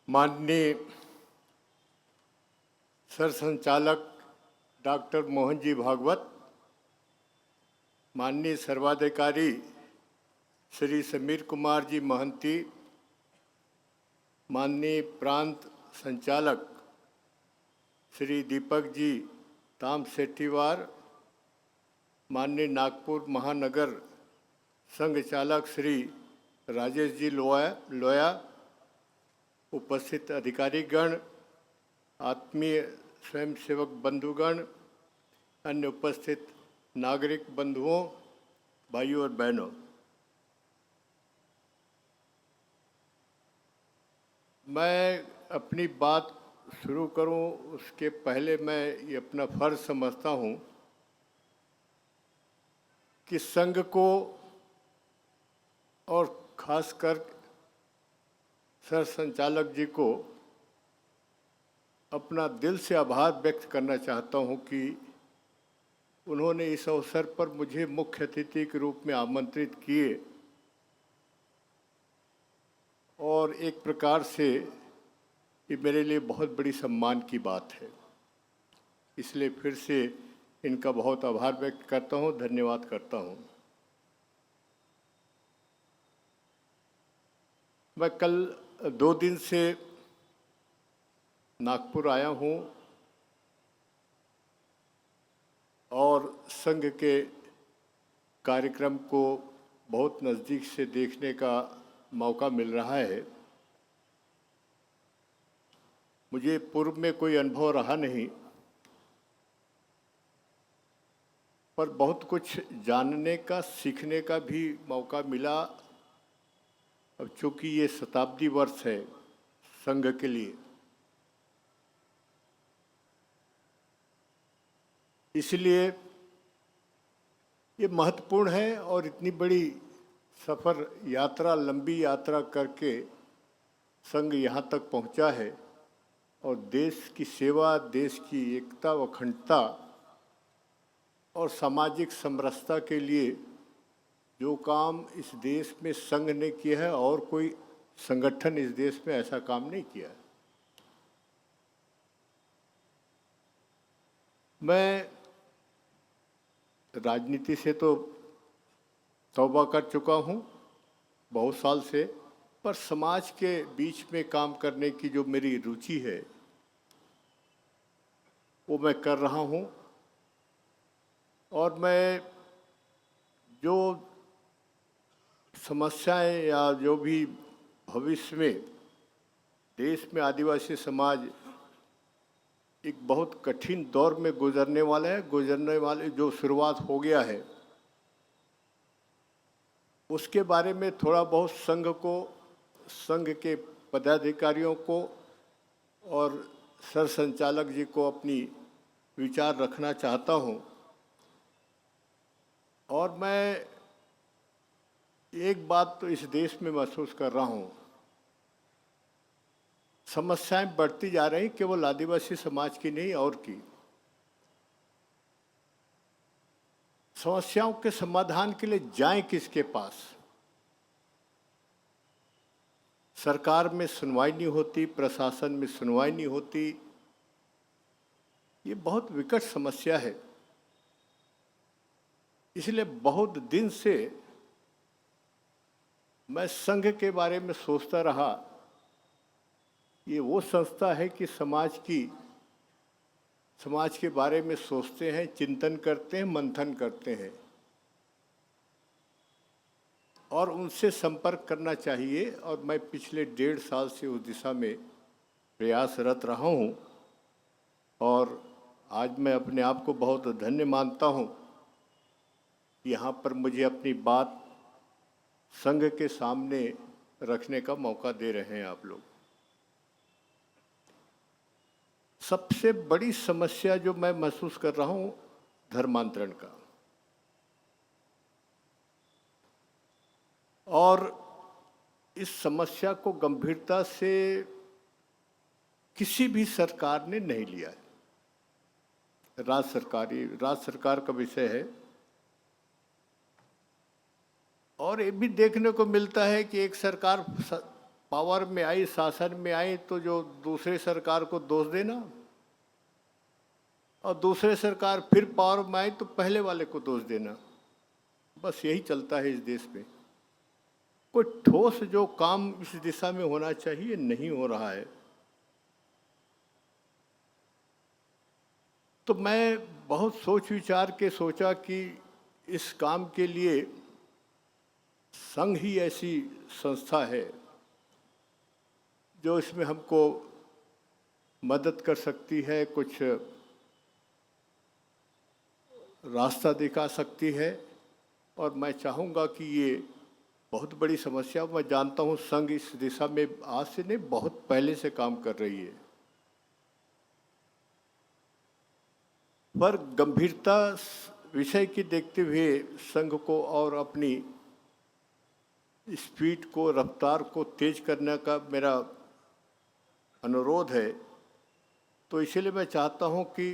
माननीय सरसंचालक डॉक्टर मोहन जी भागवत, माननीय सर्वाधिकारी श्री समीर कुमार जी महंती, माननीय प्रांत संचालक श्री दीपक जी ताम सेठीवार, माननीय नागपुर महानगर संघ चालक श्री राजेश जी लोया, उपस्थित अधिकारीगण, आत्मीय स्वयंसेवक बंधुगण, अन्य उपस्थित नागरिक बंधुओं, भाइयों और बहनों, मैं अपनी बात शुरू करूं उसके पहले मैं ये अपना फर्ज समझता हूं कि संघ को और खासकर सर संचालक जी को अपना दिल से आभार व्यक्त करना चाहता हूं कि उन्होंने इस अवसर पर मुझे मुख्य अतिथि के रूप में आमंत्रित किए और एक प्रकार से ये मेरे लिए बहुत बड़ी सम्मान की बात है। इसलिए फिर से इनका बहुत आभार व्यक्त करता हूं, धन्यवाद करता हूं। मैं कल 2 दिन से नागपुर आया हूं और संघ के कार्यक्रम को बहुत नज़दीक से देखने का मौका मिल रहा है। मुझे पूर्व में कोई अनुभव रहा नहीं, पर बहुत कुछ जानने का, सीखने का भी मौका मिला। अब चूँकि ये शताब्दी वर्ष है संघ के लिए, इसलिए ये महत्वपूर्ण है और इतनी बड़ी सफ़र यात्रा, लंबी यात्रा करके संघ यहाँ तक पहुँचा है और देश की सेवा, देश की एकता व अखंडता और सामाजिक समरसता के लिए जो काम इस देश में संघ ने किया है और कोई संगठन इस देश में ऐसा काम नहीं किया है। मैं राजनीति से तो तौबा कर चुका हूँ बहुत साल से, पर समाज के बीच में काम करने की जो मेरी रुचि है वो मैं कर रहा हूँ। और मैं जो समस्याएं या जो भी भविष्य में देश में आदिवासी समाज एक बहुत कठिन दौर में गुजरने वाले जो शुरुआत हो गया है, उसके बारे में थोड़ा बहुत संघ के पदाधिकारियों को और सर संचालक जी को अपनी विचार रखना चाहता हूं। और मैं एक बात तो इस देश में महसूस कर रहा हूं, समस्याएं बढ़ती जा रही, केवल आदिवासी समाज की नहीं और की। समस्याओं के समाधान के लिए जाएं किसके पास? सरकार में सुनवाई नहीं होती, प्रशासन में सुनवाई नहीं होती। ये बहुत विकट समस्या है। इसलिए बहुत दिन से मैं संघ के बारे में सोचता रहा। ये वो संस्था है कि समाज के बारे में सोचते हैं, चिंतन करते हैं, मंथन करते हैं और उनसे संपर्क करना चाहिए। और मैं पिछले 1.5 साल से उस दिशा में प्रयासरत रहा हूं और आज मैं अपने आप को बहुत धन्य मानता हूं। यहाँ पर मुझे अपनी बात संघ के सामने रखने का मौका दे रहे हैं आप लोग। सबसे बड़ी समस्या जो मैं महसूस कर रहा हूं, धर्मांतरण का। और इस समस्या को गंभीरता से किसी भी सरकार ने नहीं लिया है। राज्य सरकार का विषय है। और ये भी देखने को मिलता है कि एक सरकार पावर में आई, शासन में आई, तो जो दूसरे सरकार को दोष देना, और दूसरे सरकार फिर पावर में आई तो पहले वाले को दोष देना। बस यही चलता है इस देश में। कोई ठोस जो काम इस दिशा में होना चाहिए नहीं हो रहा है। तो मैं बहुत सोच विचार के सोचा कि इस काम के लिए संघ ही ऐसी संस्था है जो इसमें हमको मदद कर सकती है, कुछ रास्ता दिखा सकती है। और मैं चाहूँगा कि ये बहुत बड़ी समस्या, मैं जानता हूँ संघ इस दिशा में आज से नहीं बहुत पहले से काम कर रही है, पर गंभीरता विषय की देखते हुए संघ को और अपनी स्पीड को, रफ्तार को तेज करने का मेरा अनुरोध है। तो इसलिए मैं चाहता हूं कि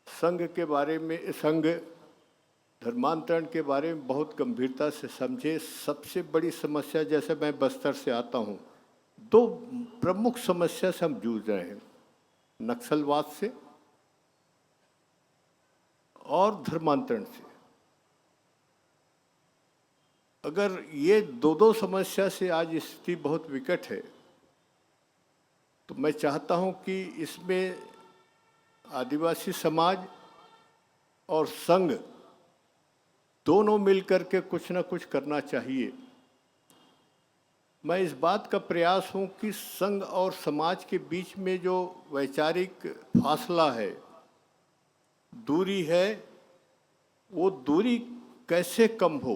संघ के बारे में, संघ धर्मांतरण के बारे में बहुत गंभीरता से समझे। सबसे बड़ी समस्या, जैसे मैं बस्तर से आता हूं, दो प्रमुख समस्या से हम जूझ रहे हैं, नक्सलवाद से और धर्मांतरण से। अगर ये दो समस्या से आज स्थिति बहुत विकट है, तो मैं चाहता हूं कि इसमें आदिवासी समाज और संघ दोनों मिलकर के कुछ ना कुछ करना चाहिए। मैं इस बात का प्रयास हूं कि संघ और समाज के बीच में जो वैचारिक फासला है, दूरी है, वो दूरी कैसे कम हो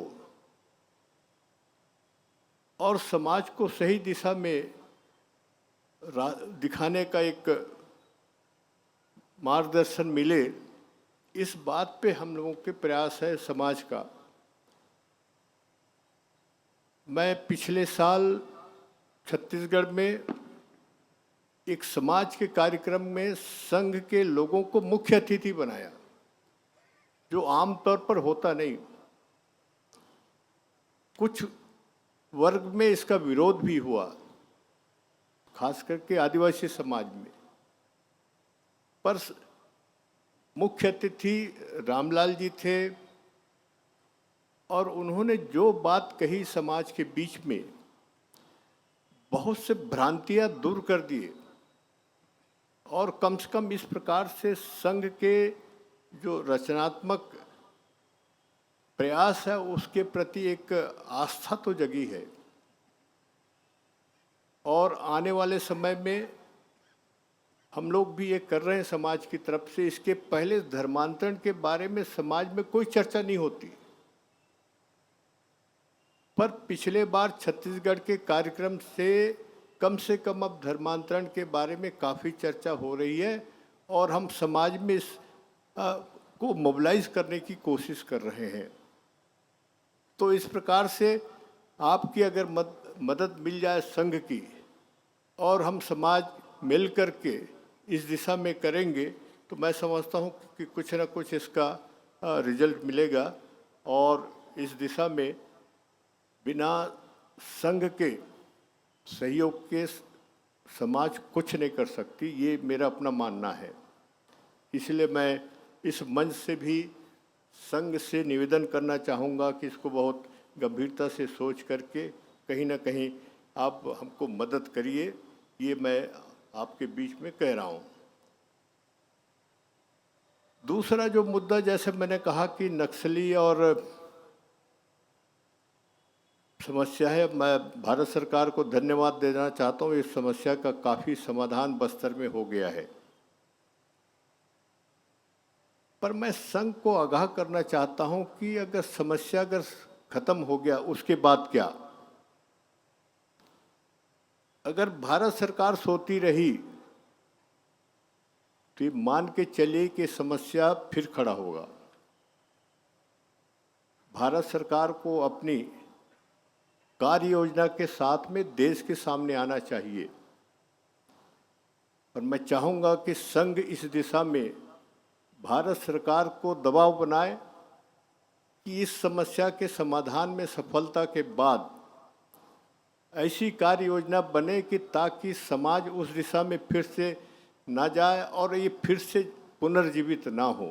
और समाज को सही दिशा में दिखाने का एक मार्गदर्शन मिले, इस बात पे हम लोगों के प्रयास है समाज का। मैं पिछले साल छत्तीसगढ़ में एक समाज के कार्यक्रम में संघ के लोगों को मुख्य अतिथि बनाया, जो आमतौर पर होता नहीं। कुछ वर्ग में इसका विरोध भी हुआ, खास करके आदिवासी समाज में, पर मुख्य अतिथि रामलाल जी थे और उन्होंने जो बात कही समाज के बीच में बहुत से भ्रांतियां दूर कर दिए, और कम से कम इस प्रकार से संघ के जो रचनात्मक प्रयास है उसके प्रति एक आस्था तो जगी है। और आने वाले समय में हम लोग भी ये कर रहे हैं समाज की तरफ से। इसके पहले धर्मांतरण के बारे में समाज में कोई चर्चा नहीं होती, पर पिछले बार छत्तीसगढ़ के कार्यक्रम से कम अब धर्मांतरण के बारे में काफ़ी चर्चा हो रही है और हम समाज में इस को मोबिलाइज करने की कोशिश कर रहे हैं। तो इस प्रकार से आपकी अगर मदद मिल जाए संघ की, और हम समाज मिल कर के इस दिशा में करेंगे, तो मैं समझता हूँ कि कुछ ना कुछ इसका रिजल्ट मिलेगा। और इस दिशा में बिना संघ के सहयोग के समाज कुछ नहीं कर सकती, ये मेरा अपना मानना है। इसलिए मैं इस मंच से भी संघ से निवेदन करना चाहूँगा कि इसको बहुत गंभीरता से सोच करके कहीं ना कहीं आप हमको मदद करिए, ये मैं आपके बीच में कह रहा हूँ। दूसरा जो मुद्दा, जैसे मैंने कहा कि नक्सली और समस्या है, मैं भारत सरकार को धन्यवाद देना चाहता हूँ। इस समस्या का काफ़ी समाधान बस्तर में हो गया है, पर मैं संघ को आगाह करना चाहता हूँ कि अगर समस्या खत्म हो गया, उसके बाद क्या? अगर भारत सरकार सोती रही तो ये मान के चलिए कि समस्या फिर खड़ा होगा। भारत सरकार को अपनी कार्य योजना के साथ में देश के सामने आना चाहिए, और मैं चाहूँगा कि संघ इस दिशा में भारत सरकार को दबाव बनाए कि इस समस्या के समाधान में सफलता के बाद ऐसी कार्य योजना बने कि ताकि समाज उस दिशा में फिर से ना जाए और ये फिर से पुनर्जीवित ना हो।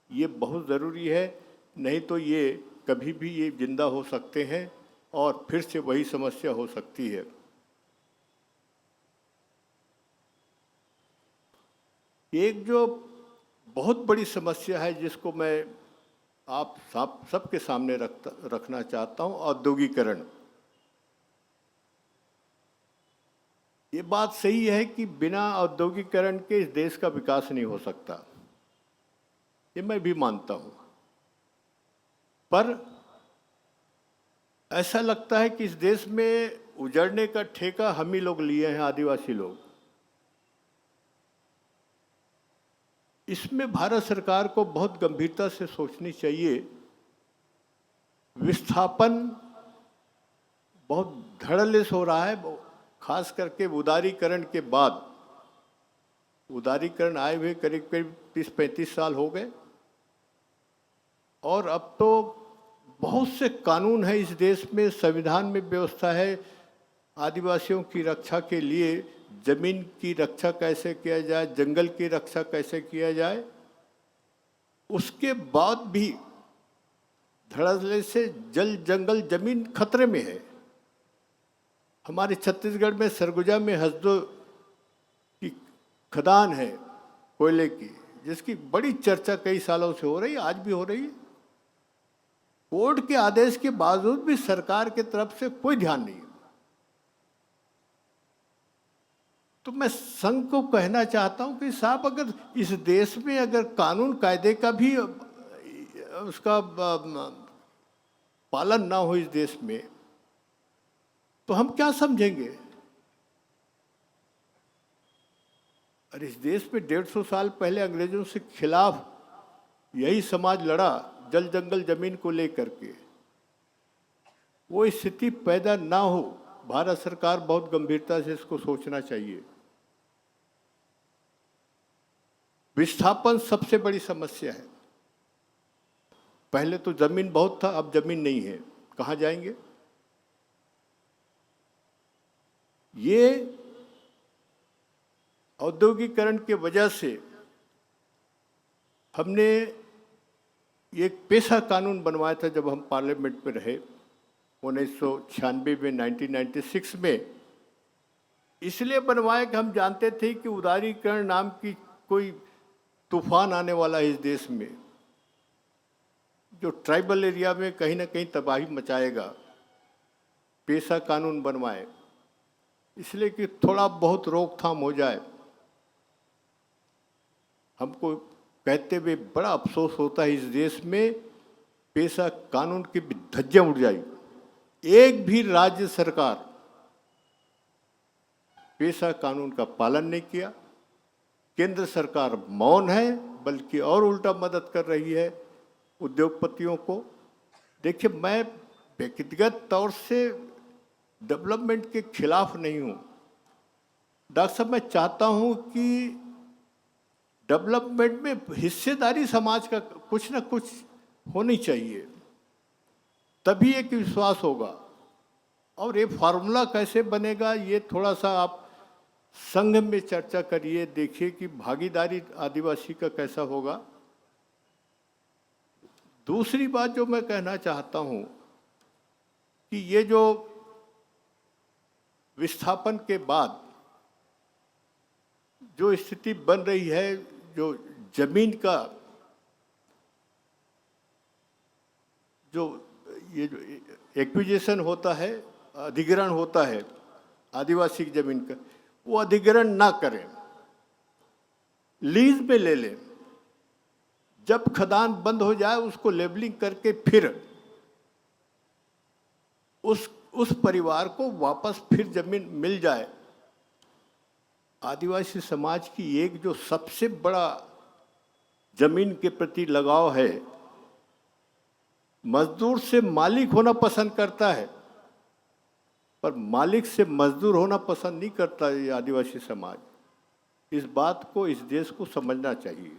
ये बहुत ज़रूरी है, नहीं तो ये कभी भी ये जिंदा हो सकते हैं और फिर से वही समस्या हो सकती है। एक जो बहुत बड़ी समस्या है जिसको मैं आप सबके सामने रखना चाहता हूं, औद्योगिकरण। ये बात सही है कि बिना औद्योगिकरण के इस देश का विकास नहीं हो सकता, ये मैं भी मानता हूं। पर ऐसा लगता है कि इस देश में उजड़ने का ठेका हम ही लोग लिए हैं, आदिवासी लोग। इसमें भारत सरकार को बहुत गंभीरता से सोचनी चाहिए। विस्थापन बहुत धड़ल्ले से हो रहा है, खास करके उदारीकरण के बाद। उदारीकरण आए हुए करीब करीब 30-35 साल हो गए और अब तो बहुत से कानून हैं इस देश में, संविधान में व्यवस्था है आदिवासियों की रक्षा के लिए, जमीन की रक्षा कैसे किया जाए, जंगल की रक्षा कैसे किया जाए। उसके बाद भी धड़ल्ले से जल जंगल जमीन खतरे में है। हमारे छत्तीसगढ़ में सरगुजा में हसदो की खदान है कोयले की, जिसकी बड़ी चर्चा कई सालों से हो रही है, आज भी हो रही है। कोर्ट के आदेश के बावजूद भी सरकार की तरफ से कोई ध्यान नहीं। तो मैं संघ को कहना चाहता हूं कि साहब, अगर इस देश में अगर कानून कायदे का भी उसका पालन ना हो इस देश में, तो हम क्या समझेंगे। और इस देश में 150 साल पहले अंग्रेजों से खिलाफ यही समाज लड़ा, जल जंगल जमीन को लेकर के। वो स्थिति पैदा ना हो, भारत सरकार बहुत गंभीरता से इसको सोचना चाहिए। विस्थापन सबसे बड़ी समस्या है। पहले तो जमीन बहुत था, अब जमीन नहीं है, कहाँ जाएंगे। ये औद्योगिकरण की वजह से हमने एक पेशा कानून बनवाया था जब हम पार्लियामेंट में रहे 1996 में, 1996 में। इसलिए बनवाया कि हम जानते थे कि उदारीकरण नाम की कोई तूफान आने वाला है इस देश में, जो ट्राइबल एरिया में कहीं ना कहीं तबाही मचाएगा। पेशा कानून बनवाए इसलिए कि थोड़ा बहुत रोकथाम हो जाए। हमको कहते हुए बड़ा अफसोस होता है, इस देश में पेशा कानून की धज्जियां उड़ जाएगी। एक भी राज्य सरकार पेशा कानून का पालन नहीं किया। केंद्र सरकार मौन है, बल्कि और उल्टा मदद कर रही है उद्योगपतियों को। देखिए, मैं व्यक्तिगत तौर से डेवलपमेंट के खिलाफ नहीं हूँ डॉक्टर साहब। मैं चाहता हूँ कि डेवलपमेंट में हिस्सेदारी समाज का कुछ ना कुछ होनी चाहिए, तभी एक विश्वास होगा। और ये फार्मूला कैसे बनेगा, ये थोड़ा सा आप संघ में चर्चा करिए, देखिए कि भागीदारी आदिवासी का कैसा होगा। दूसरी बात जो मैं कहना चाहता हूँ कि ये जो विस्थापन के बाद जो स्थिति बन रही है, जो जमीन का जो ये जो एक्विजिशन होता है, अधिग्रहण होता है आदिवासी की जमीन का, वो अधिग्रहण ना करें, लीज पे ले लें। जब खदान बंद हो जाए उसको लेबलिंग करके फिर उस परिवार को वापस फिर जमीन मिल जाए। आदिवासी समाज की एक जो सबसे बड़ा जमीन के प्रति लगाव है, मजदूर से मालिक होना पसंद करता है पर मालिक से मजदूर होना पसंद नहीं करता ये आदिवासी समाज। इस बात को इस देश को समझना चाहिए।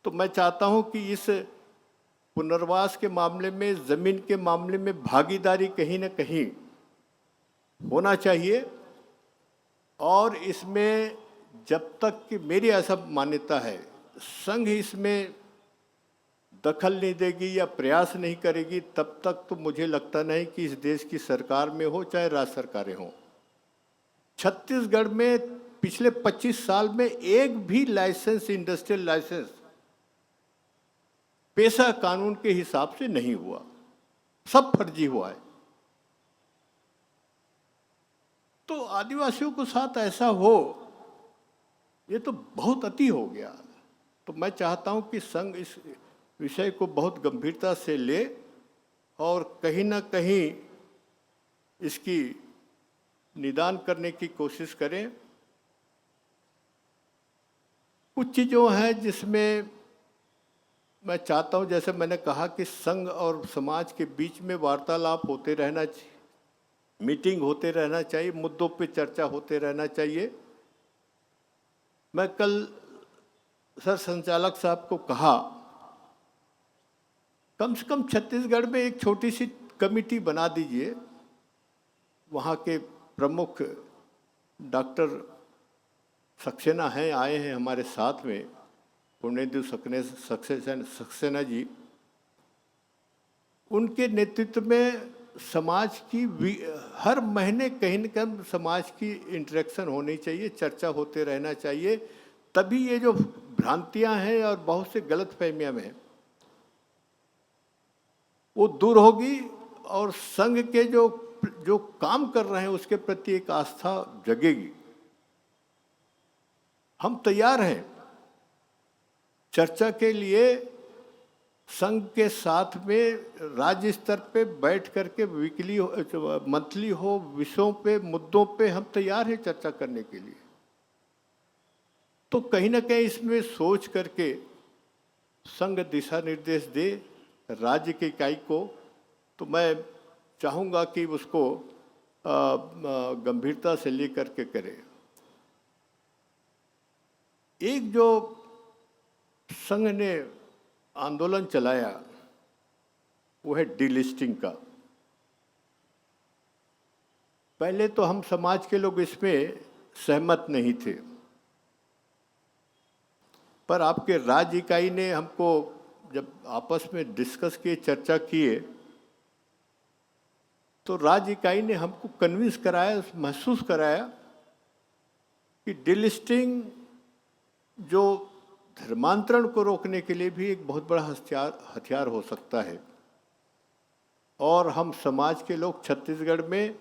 तो मैं चाहता हूं कि इस पुनर्वास के मामले में, जमीन के मामले में भागीदारी कहीं ना कहीं होना चाहिए। और इसमें जब तक कि मेरी ऐसा मान्यता है, संघ इसमें दखल नहीं देगी या प्रयास नहीं करेगी, तब तक तो मुझे लगता नहीं कि इस देश की सरकार में हो चाहे राज्य सरकारें हों। छत्तीसगढ़ में पिछले 25 साल में एक भी लाइसेंस, इंडस्ट्रियल लाइसेंस पेशा कानून के हिसाब से नहीं हुआ, सब फर्जी हुआ है। तो आदिवासियों के साथ ऐसा हो, ये तो बहुत अति हो गया। तो मैं चाहता हूं कि संघ इस विषय को बहुत गंभीरता से ले और कहीं ना कहीं इसकी निदान करने की कोशिश करें। कुछ चीज़ों हैं जिसमें मैं चाहता हूं, जैसे मैंने कहा कि संघ और समाज के बीच में वार्तालाप होते रहना चाहिए, मीटिंग होते रहना चाहिए, मुद्दों पे चर्चा होते रहना चाहिए। मैं कल सर संचालक साहब को कहा, कम से कम छत्तीसगढ़ में एक छोटी सी कमेटी बना दीजिए। वहाँ के प्रमुख डॉक्टर सक्सेना हैं, आए हैं हमारे साथ में, पुण्यदेव सक्सेना जी। उनके नेतृत्व में समाज की हर महीने कहीं न कहीं समाज की इंटरेक्शन होनी चाहिए, चर्चा होते रहना चाहिए। तभी ये जो भ्रांतियां हैं और बहुत से गलतफहमियां में वो दूर होगी और संघ के जो जो काम कर रहे हैं उसके प्रति एक आस्था जगेगी। हम तैयार हैं चर्चा के लिए। संघ के साथ में राज्य स्तर पे बैठ करके वीकली हो, मंथली हो, विषयों पे, मुद्दों पे हम तैयार हैं चर्चा करने के लिए। तो कहीं ना कहीं इसमें सोच करके संघ दिशा निर्देश दे राज्य की इकाई को, तो मैं चाहूँगा कि उसको गंभीरता से लेकर के करे। एक जो संघ ने आंदोलन चलाया वो है डीलिस्टिंग का। पहले तो हम समाज के लोग इसमें सहमत नहीं थे, पर आपके राज्य इकाई ने हमको जब आपस में डिस्कस किए, चर्चा किए, तो राज्य इकाई ने हमको कन्विंस कराया, महसूस कराया कि डीलिस्टिंग जो धर्मांतरण को रोकने के लिए भी एक बहुत बड़ा हथियार हो सकता है। और हम समाज के लोग छत्तीसगढ़ में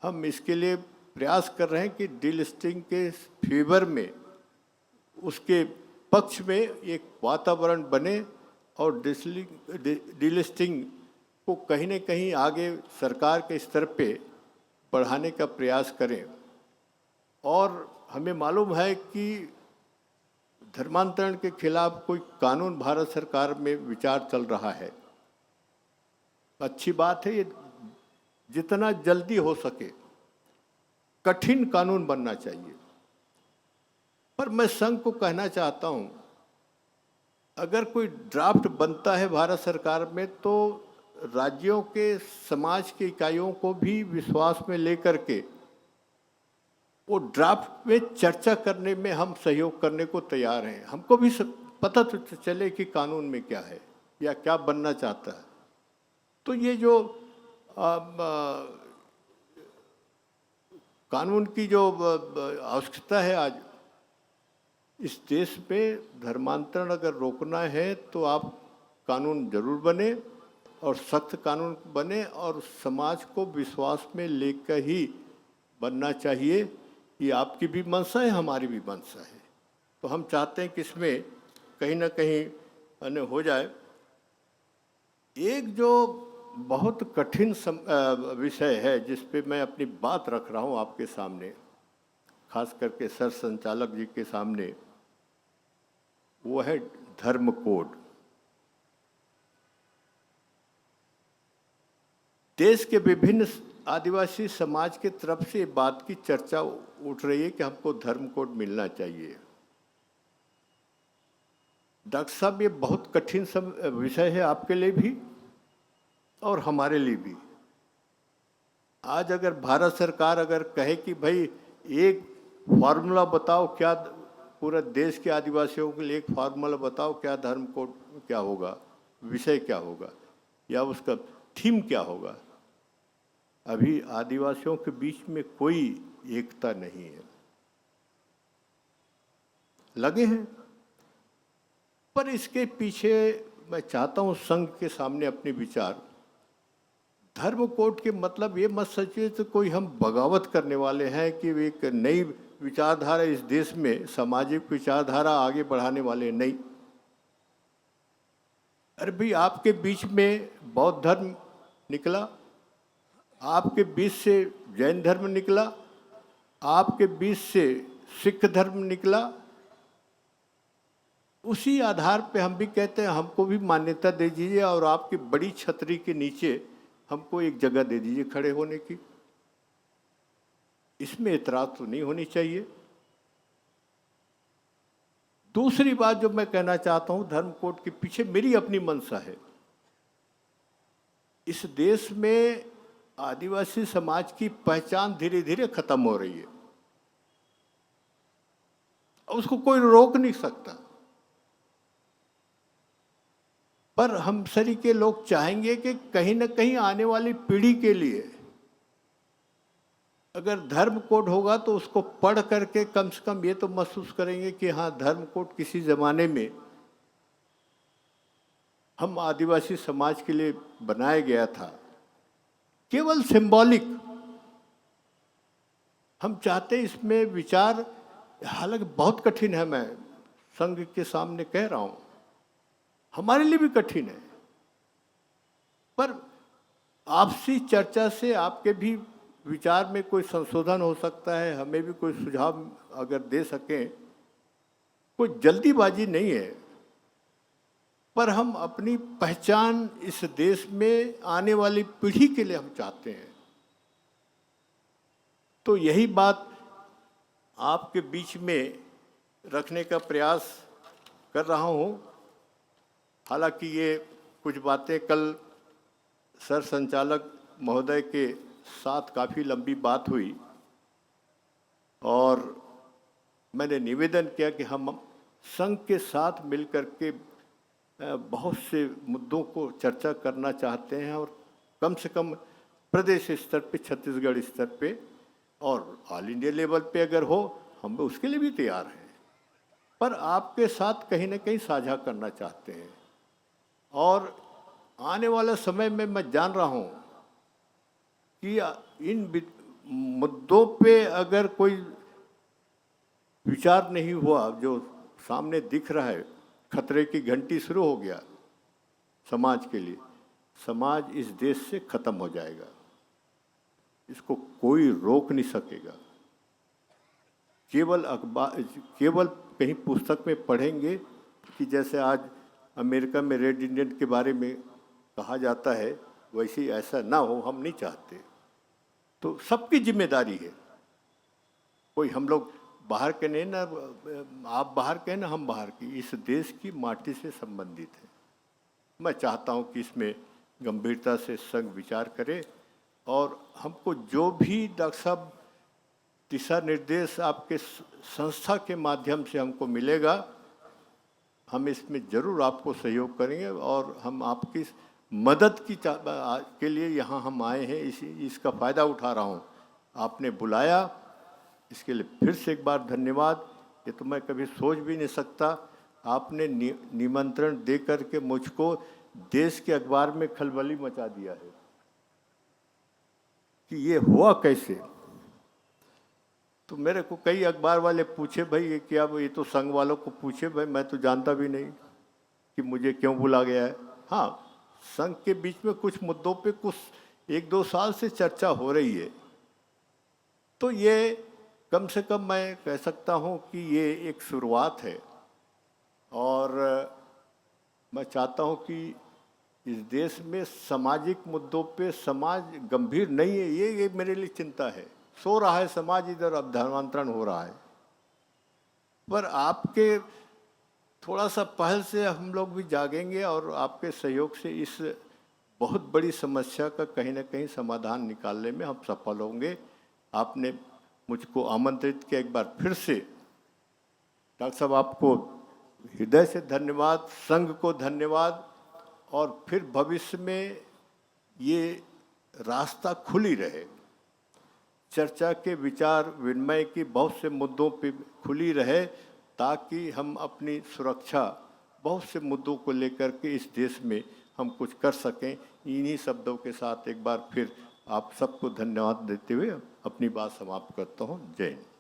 हम इसके लिए प्रयास कर रहे हैं कि डीलिस्टिंग के फेवर में, उसके पक्ष में एक वातावरण बने और डीलिस्टिंग को कहीं न कहीं आगे सरकार के स्तर पे बढ़ाने का प्रयास करें। और हमें मालूम है कि धर्मांतरण के खिलाफ कोई कानून भारत सरकार में विचार चल रहा है। अच्छी बात है, ये जितना जल्दी हो सके कठिन कानून बनना चाहिए। पर मैं संघ को कहना चाहता हूं, अगर कोई ड्राफ्ट बनता है भारत सरकार में तो राज्यों के समाज की इकाइयों को भी विश्वास में लेकर के वो ड्राफ्ट में चर्चा करने में हम सहयोग करने को तैयार हैं। हमको भी पता तो चले कि कानून में क्या है या क्या बनना चाहता है। तो ये जो कानून की जो आवश्यकता है आज इस देश में, धर्मांतरण अगर रोकना है तो आप कानून जरूर बने और सख्त कानून बने और समाज को विश्वास में लेकर ही बनना चाहिए। ये आपकी भी मंशा है, हमारी भी मंशा है। तो हम चाहते हैं कि इसमें कहीं ना कहीं हो जाए। एक जो बहुत कठिन विषय है जिस पे मैं अपनी बात रख रहा हूँ आपके सामने, खास करके सर संचालक जी के सामने, वो है धर्म कोड। देश के विभिन्न आदिवासी समाज के तरफ से बात की चर्चा उठ रही है कि हमको धर्म कोड मिलना चाहिए। डॉक्टर साहब, ये बहुत कठिन विषय है आपके लिए भी और हमारे लिए भी। आज अगर भारत सरकार अगर कहे कि भाई एक फार्मूला बताओ, क्या पूरे देश के आदिवासियों के लिए एक फार्मूला बताओ, क्या धर्म कोड क्या होगा, विषय क्या होगा, या उसका थीम क्या होगा, अभी आदिवासियों के बीच में कोई एकता नहीं है। लगे हैं, पर इसके पीछे मैं चाहता हूं संघ के सामने अपने विचार। धर्म कोड के मतलब ये मत सोचिए तो कोई हम बगावत करने वाले हैं कि एक नई विचारधारा इस देश में सामाजिक विचारधारा आगे बढ़ाने वाले, नहीं। अरे भाई, आपके बीच में बौद्ध धर्म निकला, आपके बीच से जैन धर्म निकला, आपके बीच से सिख धर्म निकला। उसी आधार पे हम भी कहते हैं हमको भी मान्यता दे दीजिए और आपकी बड़ी छतरी के नीचे हमको एक जगह दे दीजिए खड़े होने की। इसमें इतराज तो नहीं होनी चाहिए। दूसरी बात जो मैं कहना चाहता हूं, धर्म कोड के पीछे मेरी अपनी मंशा है। इस देश में आदिवासी समाज की पहचान धीरे धीरे खत्म हो रही है, उसको कोई रोक नहीं सकता। पर हम सभी के लोग चाहेंगे कि कहीं ना कहीं आने वाली पीढ़ी के लिए अगर धर्म कोड होगा तो उसको पढ़ करके कम से कम ये तो महसूस करेंगे कि हाँ, धर्म कोड किसी जमाने में हम आदिवासी समाज के लिए बनाया गया था, केवल सिंबॉलिक। हम चाहते हैं इसमें विचार, हालांकि बहुत कठिन है, मैं संघ के सामने कह रहा हूं, हमारे लिए भी कठिन है, पर आपसी चर्चा से आपके भी विचार में कोई संशोधन हो सकता है, हमें भी कोई सुझाव अगर दे सकें। कोई जल्दीबाजी नहीं है, पर हम अपनी पहचान इस देश में आने वाली पीढ़ी के लिए हम चाहते हैं। तो यही बात आपके बीच में रखने का प्रयास कर रहा हूं। हालांकि ये कुछ बातें कल सर संचालक महोदय के साथ काफ़ी लंबी बात हुई और मैंने निवेदन किया कि हम संघ के साथ मिलकर के बहुत से मुद्दों को चर्चा करना चाहते हैं और कम से कम प्रदेश स्तर पे, छत्तीसगढ़ स्तर पे और ऑल इंडिया लेवल पे अगर हो, हम उसके लिए भी तैयार हैं, पर आपके साथ कहीं ना कहीं साझा करना चाहते हैं। और आने वाले समय में मैं जान रहा हूँ कि इन मुद्दों पे अगर कोई विचार नहीं हुआ, जो सामने दिख रहा है, खतरे की घंटी शुरू हो गया समाज के लिए, समाज इस देश से खत्म हो जाएगा, इसको कोई रोक नहीं सकेगा। केवल अखबार, केवल कहीं पुस्तक में पढ़ेंगे कि जैसे आज अमेरिका में रेड इंडियन के बारे में कहा जाता है, वैसे ऐसा ना हो, हम नहीं चाहते। तो सबकी जिम्मेदारी है, कोई हम लोग बाहर के नहीं ना, आप बाहर के ना हम बाहर की, इस देश की माटी से संबंधित है। मैं चाहता हूं कि इसमें गंभीरता से संघ विचार करे और हमको जो भी डॉक्टर साहब दिशा निर्देश आपके संस्था के माध्यम से हमको मिलेगा, हम इसमें ज़रूर आपको सहयोग करेंगे और हम आपकी मदद के लिए यहाँ हम आए हैं। इसका फ़ायदा उठा रहा हूँ, आपने बुलाया, इसके लिए फिर से एक बार धन्यवाद। ये तो मैं कभी सोच भी नहीं सकता, आपने निमंत्रण दे करके मुझको देश के अखबार में खलबली मचा दिया है कि ये हुआ कैसे। तो मेरे को कई अखबार वाले पूछे, भाई ये क्या, ये तो संघ वालों को पूछे, भाई मैं तो जानता भी नहीं कि मुझे क्यों बुला गया है। हाँ, संघ के बीच में कुछ मुद्दों पे कुछ 1-2 साल से चर्चा हो रही है, तो ये कम से कम मैं कह सकता हूँ कि ये एक शुरुआत है और मैं चाहता हूँ कि इस देश में सामाजिक मुद्दों पे समाज गंभीर नहीं है, ये मेरे लिए चिंता है। सो रहा है समाज, इधर अब धर्मांतरण हो रहा है, पर आपके थोड़ा सा पहल से हम लोग भी जागेंगे और आपके सहयोग से इस बहुत बड़ी समस्या का कहीं ना कहीं समाधान निकालने में हम सफल होंगे। आपने मुझको आमंत्रित किया, एक बार फिर से डॉक्टर साहब आपको हृदय से धन्यवाद, संघ को धन्यवाद। और फिर भविष्य में ये रास्ता खुली रहे, चर्चा के विचार विनिमय की बहुत से मुद्दों पे खुली रहे, ताकि हम अपनी सुरक्षा बहुत से मुद्दों को लेकर के इस देश में हम कुछ कर सकें। इन्हीं शब्दों के साथ एक बार फिर आप सबको धन्यवाद देते हुए अपनी बात समाप्त करता हूँ। जय हिंद।